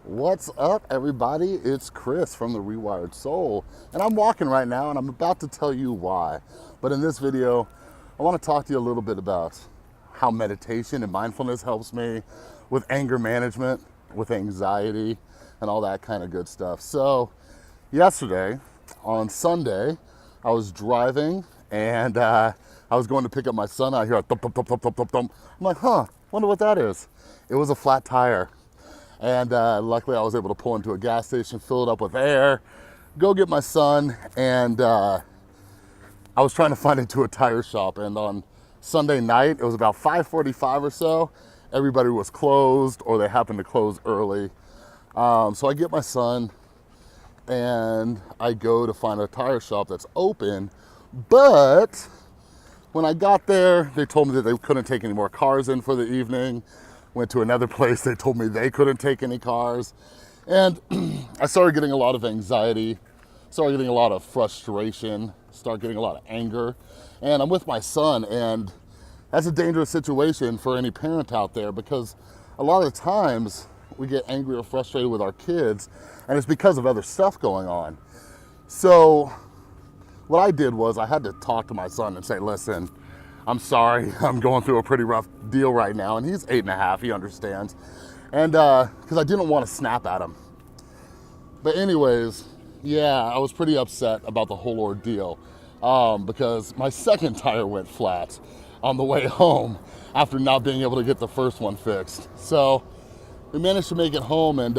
What's up, everybody? It's Chris from the Rewired Soul, and I'm walking right now, and I'm about to tell you why. But in this video, I want to talk to you a little bit about how meditation and mindfulness helps me with anger management, with anxiety, and all that kind of good stuff. So, yesterday, on Sunday, I was driving, and I was going to pick up my son. I hear a thump, thump, thump, thump, thump, thump, thump. I'm like, wonder what that is. It was a flat tire. And luckily I was able to pull into a gas station, fill it up with air, go get my son, and I was trying to find it to a tire shop. And on Sunday night, it was about 5:45 or so, everybody was closed or they happened to close early. So I get my son and I go to find a tire shop that's open, but when I got there, they told me that they couldn't take any more cars in for the evening. Went to another place, they told me they couldn't take any cars. And I started getting a lot of anxiety, started getting a lot of frustration, started getting a lot of anger. And I'm with my son, and that's a dangerous situation for any parent out there, because a lot of the times we get angry or frustrated with our kids, and it's because of other stuff going on. So what I did was I had to talk to my son and say, listen, I'm sorry, I'm going through a pretty rough deal right now. And he's 8.5, he understands. And because I didn't want to snap at him. But anyways, yeah, I was pretty upset about the whole ordeal because my second tire went flat on the way home after not being able to get the first one fixed. So we managed to make it home, and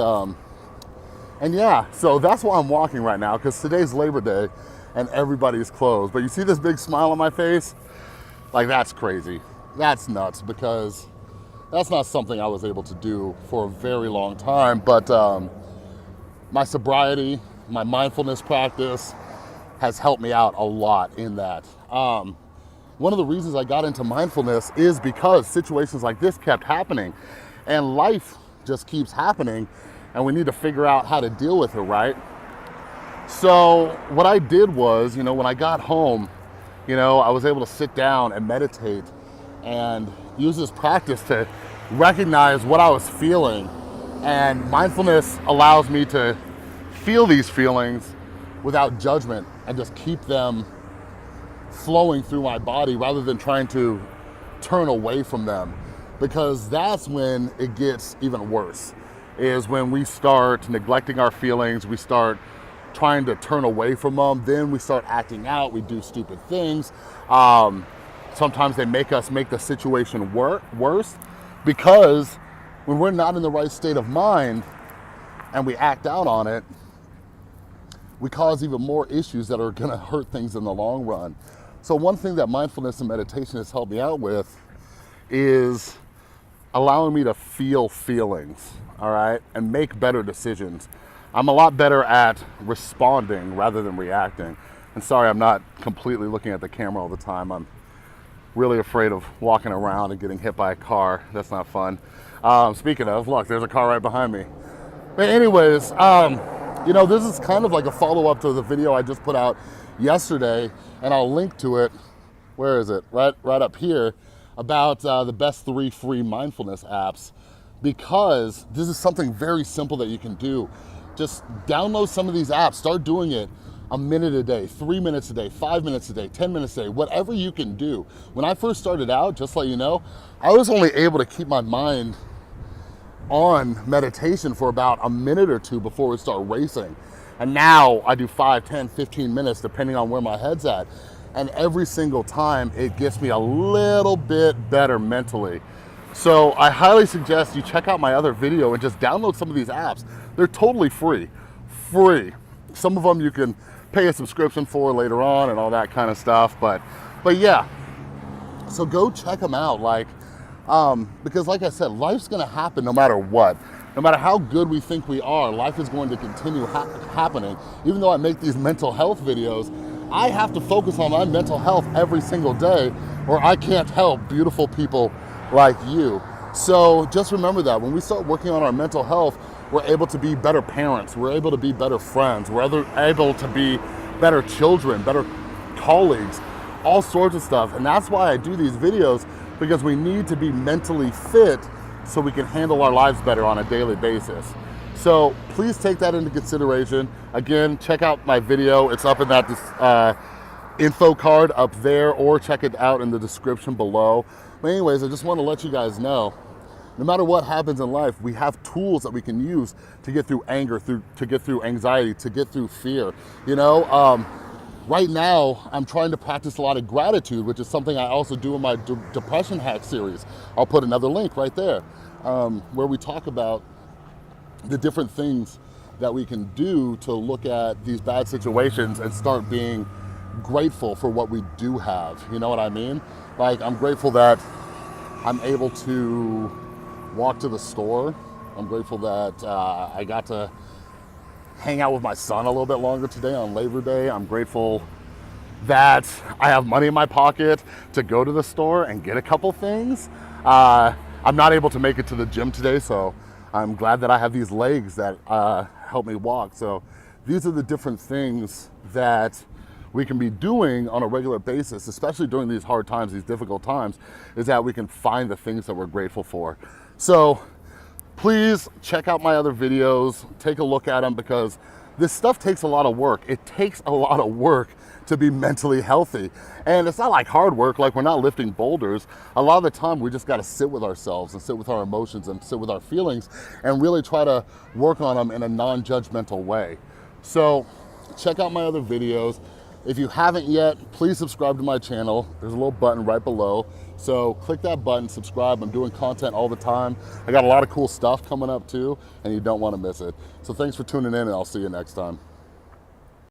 yeah, so that's why I'm walking right now, because today's Labor Day and everybody's closed. But you see this big smile on my face? Like, that's crazy. That's nuts, because that's not something I was able to do for a very long time. But my sobriety, my mindfulness practice has helped me out a lot in that. One of the reasons I got into mindfulness is because situations like this kept happening, and life just keeps happening, and we need to figure out how to deal with it, right? So what I did was, when I got home, I was able to sit down and meditate and use this practice to recognize what I was feeling. And mindfulness allows me to feel these feelings without judgment and just keep them flowing through my body rather than trying to turn away from them. Because that's when it gets even worse, is when we start neglecting our feelings, we start trying to turn away from them, then we start acting out, we do stupid things. Sometimes they make us make the situation worse, because when we're not in the right state of mind and we act out on it, we cause even more issues that are gonna hurt things in the long run. So one thing that mindfulness and meditation has helped me out with is allowing me to feel feelings, all right, and make better decisions. I'm a lot better at responding rather than reacting. And sorry, I'm not completely looking at the camera all the time. I'm really afraid of walking around and getting hit by a car. That's not fun. Speaking of, look, there's a car right behind me. But anyways, this is kind of like a follow-up to the video I just put out yesterday, and I'll link to it. Where is it? Right up here, about the best 3 free mindfulness apps, because this is something very simple that you can do. Just download some of these apps, start doing it a minute a day, 3 minutes a day, 5 minutes a day, 10 minutes a day, whatever you can do. When I first started out, just to let you know, I was only able to keep my mind on meditation for about a minute or two before it started racing. And now I do 5, 10, 15 minutes, depending on where my head's at. And every single time it gets me a little bit better mentally. So I highly suggest you check out my other video and just download some of these apps. They're totally free. Some of them you can pay a subscription for later on and all that kind of stuff. But yeah, so go check them out. Because like I said, life's gonna happen no matter what. No matter how good we think we are, life is going to continue happening. Even though I make these mental health videos, I have to focus on my mental health every single day, or I can't help beautiful people like you. So just remember that when we start working on our mental health, we're able to be better parents, we're able to be better friends, we're able to be better children, better colleagues, all sorts of stuff. And that's why I do these videos, because we need to be mentally fit so we can handle our lives better on a daily basis. So please take that into consideration. Again, check out my video. It's up in that info card up there, or check it out in the description below. But anyways, I just want to let you guys know, no matter what happens in life, we have tools that we can use to get through anger, to get through anxiety, to get through fear. You know, right now, I'm trying to practice a lot of gratitude, which is something I also do in my depression hack series. I'll put another link right there, where we talk about the different things that we can do to look at these bad situations and start being grateful for what we do have. You know what I mean? Like, I'm grateful that I'm able to walk to the store. I'm grateful that I got to hang out with my son a little bit longer today on Labor Day. I'm grateful that I have money in my pocket to go to the store and get a couple things. I'm not able to make it to the gym today, so I'm glad that I have these legs that help me walk. So these are the different things that we can be doing on a regular basis, especially during these hard times, these difficult times, is that we can find the things that we're grateful for. So please check out my other videos, take a look at them, because this stuff takes a lot of work. It takes a lot of work to be mentally healthy. And it's not like hard work, like we're not lifting boulders. A lot of the time we just gotta sit with ourselves and sit with our emotions and sit with our feelings and really try to work on them in a non-judgmental way. So check out my other videos. If you haven't yet, please subscribe to my channel. There's a little button right below. So click that button, subscribe. I'm doing content all the time. I got a lot of cool stuff coming up too, and you don't want to miss it. So thanks for tuning in, and I'll see you next time.